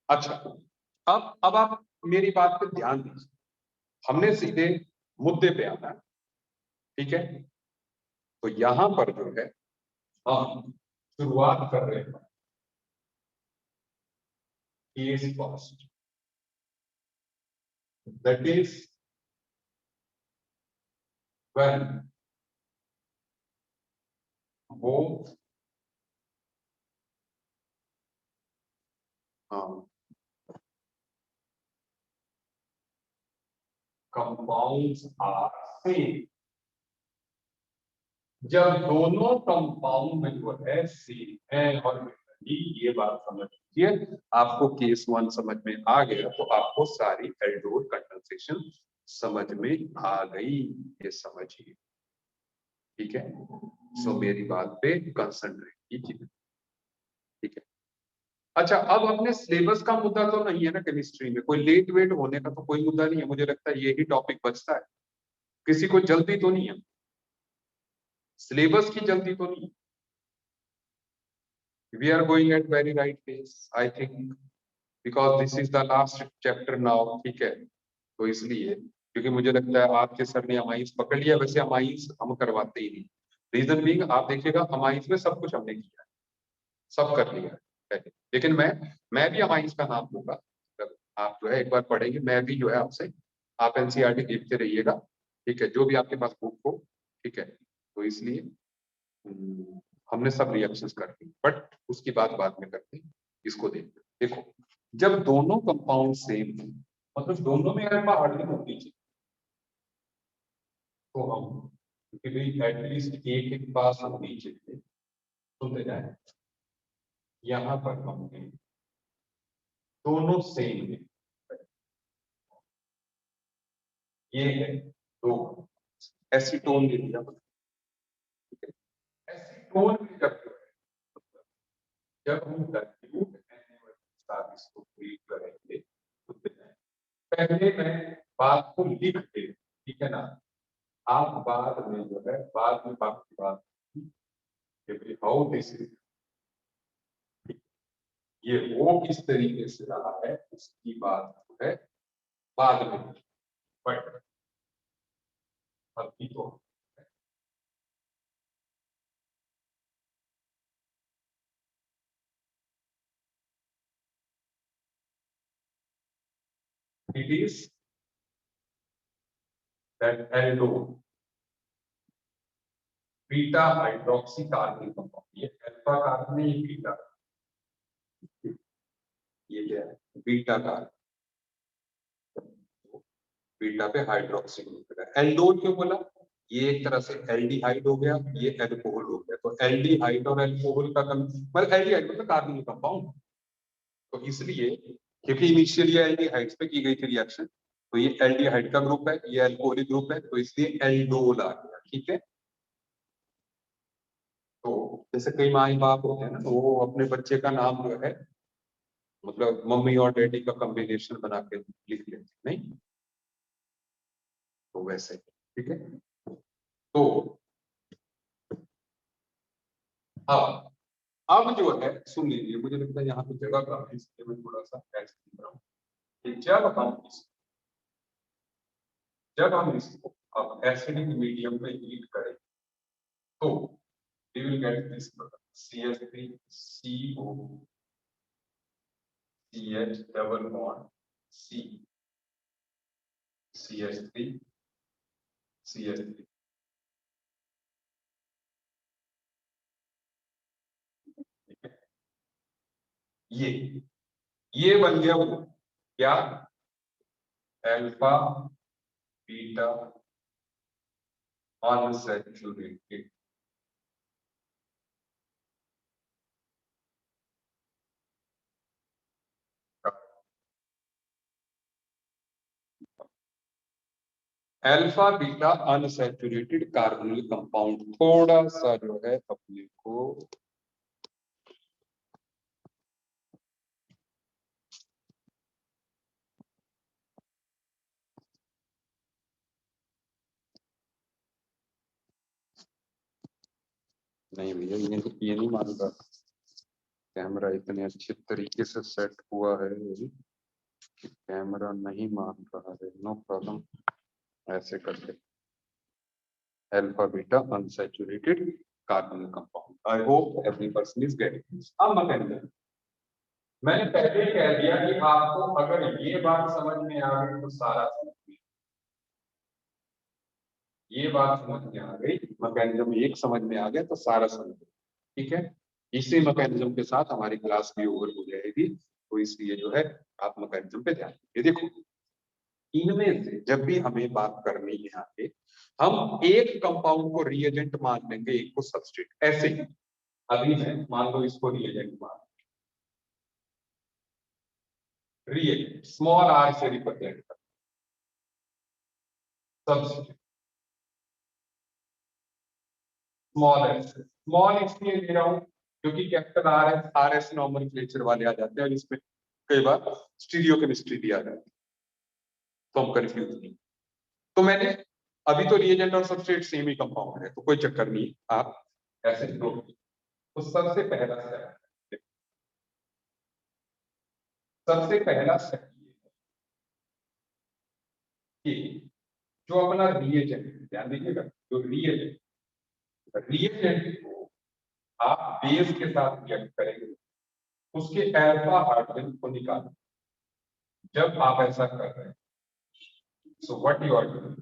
अच्छा, अब आप मेरी बात पे ध्यान दीजिए। हमने सीधे मुद्दे पे आना है। ठीक है, तो यहां पर जो है हम शुरुआत कर रहे हैं case first, that is when both compounds are same। जब दोनों कंपाउंड में जो है सेम है और ये बात समझ लीजिए, आपको केस वन समझ में आ गया तो आपको सारी एल्डोल कंडेंसेशन समझ में आ गई, ये समझिए। ठीक है, सो मेरी बात पे कंसंट्रेट कीजिए। ठीक है, अच्छा, अब अपने सिलेबस का मुद्दा तो नहीं है ना केमिस्ट्री में, कोई लेट वेट होने का तो कोई मुद्दा नहीं है। मुझे लगता है यही टॉपिक बचता है, किसी को जल्दी तो नहीं है, सिलेबस की जल्दी तो नहीं। We are going at very right pace I think, because this is the last chapter now. ठीक है, तो इसलिए क्योंकि मुझे लगता है आपके सर ने अमाइंस पकड़ लिया। वैसे अमाइंस हम करवाते ही नहीं, रीजन बीइंग आप देखिएगा अमाइंस में सब कुछ हमने किया है, सब कर लिया है पहले। लेकिन मैं भी अमाइंस का नाम लूंगा, मतलब आप जो है एक बार पढ़ेंगे, मैं भी जो है आपसे, आप एनसीईआरटी देखते रहिएगा। ठीक है, जो भी आपके पास बुक हो। ठीक है, तो इसलिए हमने सब रिएक्शंस कर दी, बट उसकी बात बाद में करते हैं। इसको देखते देखो, जब दोनों कंपाउंड सेम है, मतलब दोनों में अल्फा हार्डली होनी चाहिए, तो हम क्योंकि भाई एटलीस्ट एक एक पास होनी चाहिए, सुनते जाए। यहाँ पर हमने दोनों सेम है, ये है दो एसीटोन ले लिया। एसीटोन में जब हम डाइल्यूट इसको ट्रीट करेंगे, तो पहले मैं बात को लिख दे, ठीक है ना? आप बाद में जो है बाद में बाकी बात हाउ दिस इज, ये वो किस तरीके से रहा है उसकी बात जो है बाद में, बट अभी तो it is that Eldon beta hydroxy carbon compound, ये अल्फा कार्बन है, ये बीटा, ये क्या है बीटा कार्बन, बीटा पे हाइड्रोक्सी ग्रुप है। एल्डोन क्यों बोला? ये एक तरह से एल्डिहाइड हो गया, ये एल्कोहल हो गया, तो एल्डिहाइड और एल्कोहल का मतलब एल्डिहाइड मतलब कार्बन कंपाउंड, तो इसलिए क्योंकि इनिशियली एल्डिहाइड्स पे की गई थी रिएक्शन, तो ये एल्डिहाइड का ग्रुप है, ये एल्कोहलिक ग्रुप है, तो इसलिए एल्डोल आ गया। ठीक है, तो जैसे कई माँ बाप होते हैं ना, तो वो अपने बच्चे का नाम जो है मतलब मम्मी और डैडी का कॉम्बिनेशन बना के लिख लेते नहीं, तो वैसे। ठीक है, तो अब जो है सुन लीजिए, मुझे लगता है यहाँ पे जगह कम है, इसलिए मैं थोड़ा सा ऐसे लिख रहा हूँ कि जब हम इसको अब एसिडिक मीडियम में हीट करें, तो we will get this product CH3 CO CH double bond C CH3 CH3। ठीक है, ये बन गया वो क्या, alpha beta unsaturated. Alpha beta unsaturated carbonyl compound थोड़ा सा जो है अपने को नहीं भैया ये नहीं मान रहा, कैमरा इतने अच्छे तरीके से सेट हुआ है कि कैमरा नहीं मान रहा है। नो प्रॉब्लम, ऐसे करके alpha beta unsaturated carbonyl compound. I hope every person is getting. अब मैकेनिज्म मैंने पहले ही कह दिया कि आपको अगर ये बात समझ में आ गई तो सारा समझ में, ये बात समझ में आ गई, मैकेनिज्म एक समझ में आ गया तो सारा समझ में। ठीक है, इसी मैकेनिज्म के साथ हमारी क्लास भी ओवर हो जाएगी, तो इसलिए जो है आप मैकेनिज्म पे ध्यान दीजिए। देखो, इनमें से जब भी हमें बात करनी है आगे, हम एक कंपाउंड को रिएजेंट मान लेंगे, एक को सबस्ट्रेट। ऐसे ही अभी मैं मान लो इसको रिएजेंट मान, रिएजेंट स्मॉल आर से रिप्रेजेंट कर, सबस्ट्रेट स्मॉल एस। स्मॉल इसलिए ले रहा हूं क्योंकि कैपिटल आर एस नॉमेनक्लेचर वाले आ जाते हैं, इसमें कई बार स्टीरियो केमिस्ट्री भी आ जाती है, तो हम कंफ्यूज नहीं। तो मैंने अभी तो रिएजेंट और सबस्ट्रेट सेम ही कंपाउंड है, तो कोई चक्कर नहीं, आप ऐसे लो। तो सबसे पहला स्टेप ये जो अपना रिएजेंट, ध्यान दीजिएगा, जो रिएजेंट को आप बेस के साथ रिएक्ट करेंगे, उसके अल्फा हाइड्रोजन को निकालें। जब आप ऐसा कर रहे हैं, so what you are doing,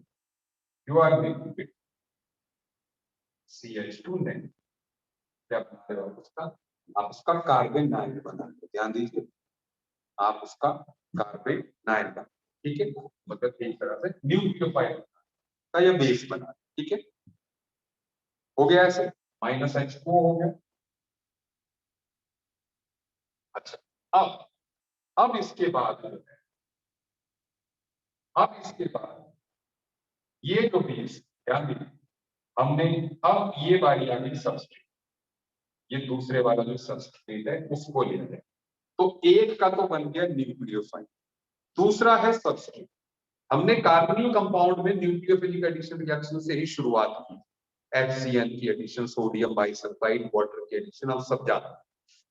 you are making it CH2 negative. क्या बना रहे हो उसका, आप उसका कार्बन नाइन बना रहे हो। ध्यान दीजिए, आप उसका कार्बन नाइन बना, ठीक है, मतलब एक तरह से न्यूक्लियोफाइल का यह बेस बना, ठीक है, हो गया ऐसे। -H2 हो गया। अच्छा, अब इसके बाद ये जो बेस, ध्यान दीजिए, हमने अब ये बारी आ गई सबस्ट्रेट, ये दूसरे वाला जो सबस्ट्रेट है उसको ले लें। तो एक का तो बन गया न्यूक्लियोफाइल, दूसरा है सबस्ट्रेट। हमने कार्बोनिल कंपाउंड में न्यूक्लियोफिलिक एडिशन रिएक्शन से ही शुरुआत की, HCN की एडिशन, सोडियम बाइसल्फाइड, वाटर की एडिशन, हम सब जानते हैं।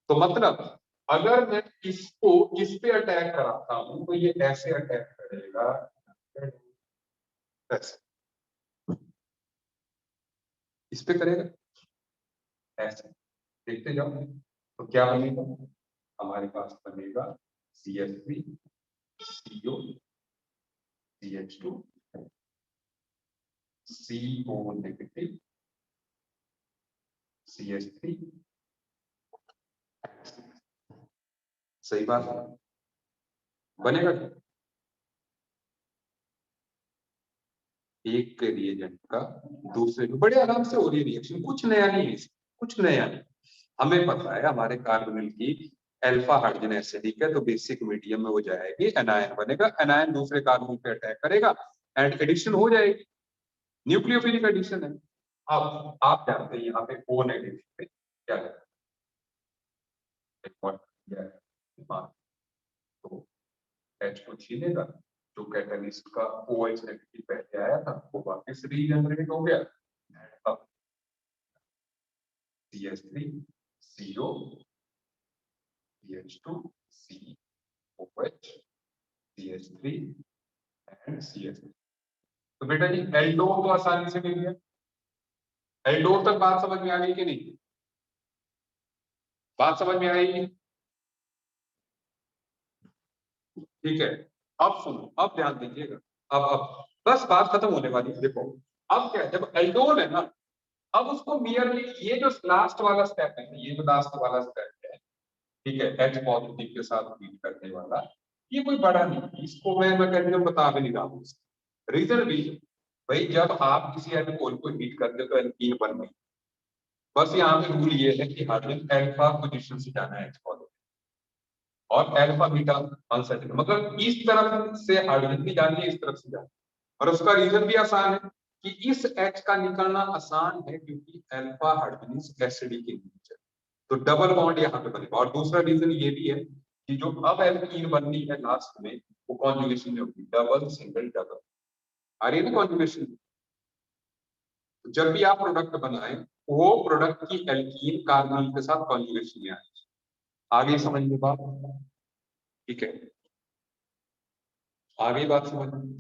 तो मतलब अगर मैं इसको इस पे अटैक कराता हूं तो ये ऐसे अटैक करेगा, ऐसे इस पे करेगा, ऐसे देखते जाओ। तो क्या बनेगा, हमारे पास बनेगा CH3 CO CH2 CO negative CH3। सही बात है, बनेगा एक के रिएजेंट का दूसरे में बड़े आराम से हो रही है रिएक्शन, कुछ नया नहीं है, कुछ नया नहीं। हमें पता है हमारे कार्बोनिल की अल्फा हाइड्रोजन एसिडिक है, तो बेसिक मीडियम में हो जाएगी, एनायन बनेगा, एनायन दूसरे कार्बन पे अटैक करेगा एंड एडिशन हो जाएगी, न्यूक्लियोफिलिक एडिशन है। अब आप जानते हैं यहाँ पे O नेगेटिव पे क्या है, तो H को छीनेगा, जो कैटलिस्ट का OH नेगेटिव पहले आया था वो वापस रीजनरेट हो गया, अब CH3 CO CH2 COH CH3 and CH3। तो बेटा जी एल्डोन तो आसानी से मिल गया, एल्डोन तक बात समझ में आ गई कि नहीं, बात समझ में आई? ठीक है, अब सुनो, अब ध्यान दीजिएगा, अब बस बात खत्म होने वाली है। देखो अब क्या है, जब एल्डोन है ना, अब उसको मियरली ये जो लास्ट वाला स्टेप है, ये जो लास्ट वाला स्टेप है, ठीक है, H पॉजिटिव के साथ बीट करने वाला, ये कोई बड़ा नहीं, इसको मैं मैकेनिज्म बता भी नहीं रहा हूँ। रीजन भी भाई, जब आप किसी एल्कोहल को हीट करते हो तो एल्कीन बन गई। बस यहाँ पे रूल ये है कि हाइड्रोजन अल्फा पोजीशन से जाना है एच और अल्फा बीटा अनसर्टेन, मतलब इस तरफ से हाइड्रोजन की जानी है, इस तरफ से जानी है। और उसका रीजन भी आसान है कि इस H का निकलना आसान है क्योंकि alpha hydrogen is acidic in nature, तो डबल बॉन्ड यहाँ पे बनेगा। और दूसरा रीजन ये भी है कि जो अब एल्कीन बननी है लास्ट में वो कॉन्जुगेशन में होगी, डबल सिंगल डबल। आ रही है ना कॉन्जुगेशन? जब भी आप प्रोडक्ट बनाएं वो प्रोडक्ट की एल्कीन कार्बोनिल के साथ कॉन्जुगेशन में आए। आगे समझ में बात? ठीक है, आगे बात समझ में?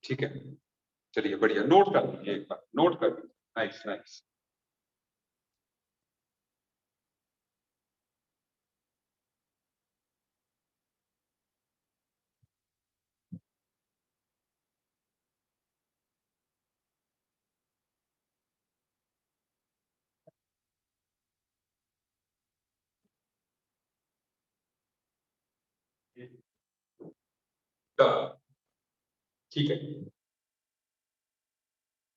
ठीक है, चलिए बढ़िया, नोट कर लीजिए एक बार, नोट कर लीजिए। Nice nice. ठीक है,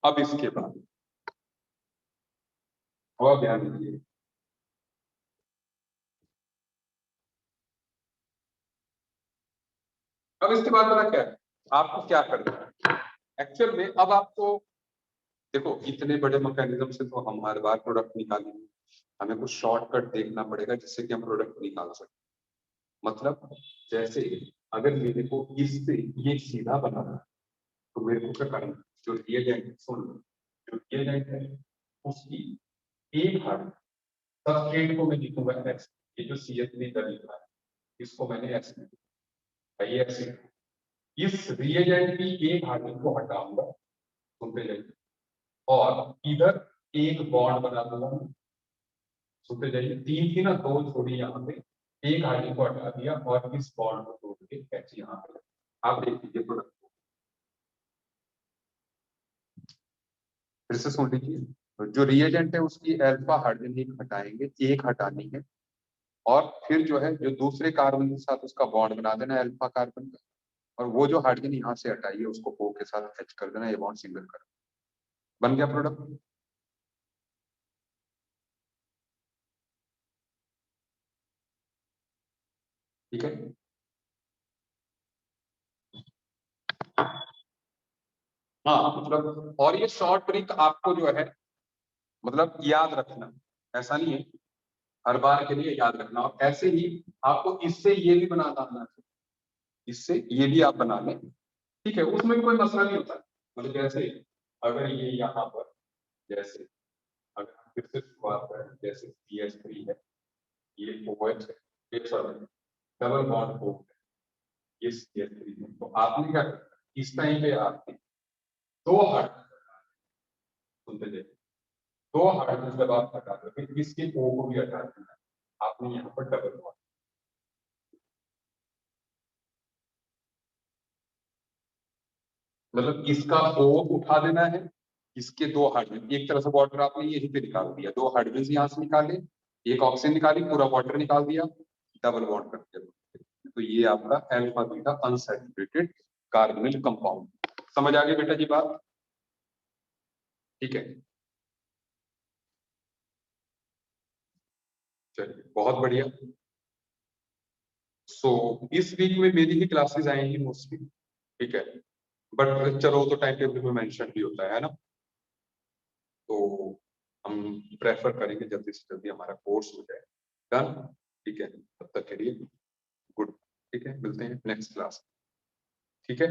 अब इसके बाद और ध्यान दीजिए, अब इसके बाद पता क्या है आपको क्या करना है एक्चुअल में। अब आपको देखो, इतने बड़े मैकेनिज्म से तो हम हर बार प्रोडक्ट निकालेंगे, हमें कुछ शॉर्टकट देखना पड़ेगा जिससे कि हम प्रोडक्ट निकाल सकें। मतलब जैसे अगर मेरे को इससे ये सीधा बनाना है तो मेरे को क्या करना है, जो रिएजेंट सुन लो, जो रिएजेंट है उसकी एक हार्ट सबस्ट्रेट को मैं लिखूंगा एस, ये जो सी एच लिखा है इसको मैंने एस में लिखा, ये एसिड। इस रिएजेंट की एक हार्ट को हटाऊंगा, सुनते जाइए, और इधर एक बॉन्ड बना दूंगा, सुनते जाइए, तीन थी ना, दो छोड़ी यहाँ पे, एक हार्ट को हटा दिया और इस बॉन्ड को तोड़ के कैसे यहाँ पे आप देख लीजिए प्रोडक्ट। फिर से सुन लीजिए, तो जो रिएजेंट है उसकी अल्फा हाइड्रोजन एक हटाएंगे, एक हटानी है, और फिर जो है जो दूसरे कार्बन के साथ उसका बॉन्ड बना देना है अल्फा कार्बन का, और वो जो हाइड्रोजन यहाँ से हटाइए उसको O के साथ H कर देना, ये बॉन्ड सिंगल कर, बन गया प्रोडक्ट। ठीक है, हाँ मतलब, और ये शॉर्ट ट्रिक आपको जो है मतलब याद रखना, ऐसा नहीं है, हर बार के लिए याद रखना। और ऐसे ही आपको इससे ये भी बनाना आना चाहिए, इससे ये भी आप बना लें, ठीक है, उसमें कोई मसला नहीं होता। मतलब जैसे अगर ये यहाँ पर, जैसे अगर हम फिर से शुरुआत करें, जैसे CH3 है, ये OH है, ये सॉरी डबल बॉन्ड O है, ये CH3 है, तो आपने क्या करना, इस टाइम पे आपने दो हार्ट, सुनते जाइए, दो हाइड्रोजन जब आप हटा दो फिर इसके O को भी हटा देना, आपने यहाँ पर डबल बॉन्ड, मतलब इसका O उठा देना है, इसके दो हाइड्रोजन, एक तरह से वाटर आपने यहीं पे निकाल दिया, दो हाइड्रोजन यहाँ से निकाले, एक ऑक्सीजन निकाली, पूरा वाटर निकाल दिया, डबल बॉन्ड कर दिया, तो ये आपका alpha beta unsaturated carbonyl compound. समझ आ गई बेटा जी बात? ठीक है, चलिए बहुत बढ़िया। सो इस वीक में मेरी ही क्लासेस आएंगी मोस्टली, ठीक है, बट चलो तो टाइम टेबल में मेंशन भी होता है ना, तो हम प्रेफर करेंगे जल्दी से जल्दी हमारा कोर्स हो जाए डन। ठीक है, तब तक के लिए गुड, ठीक है, मिलते हैं नेक्स्ट क्लास, ठीक है।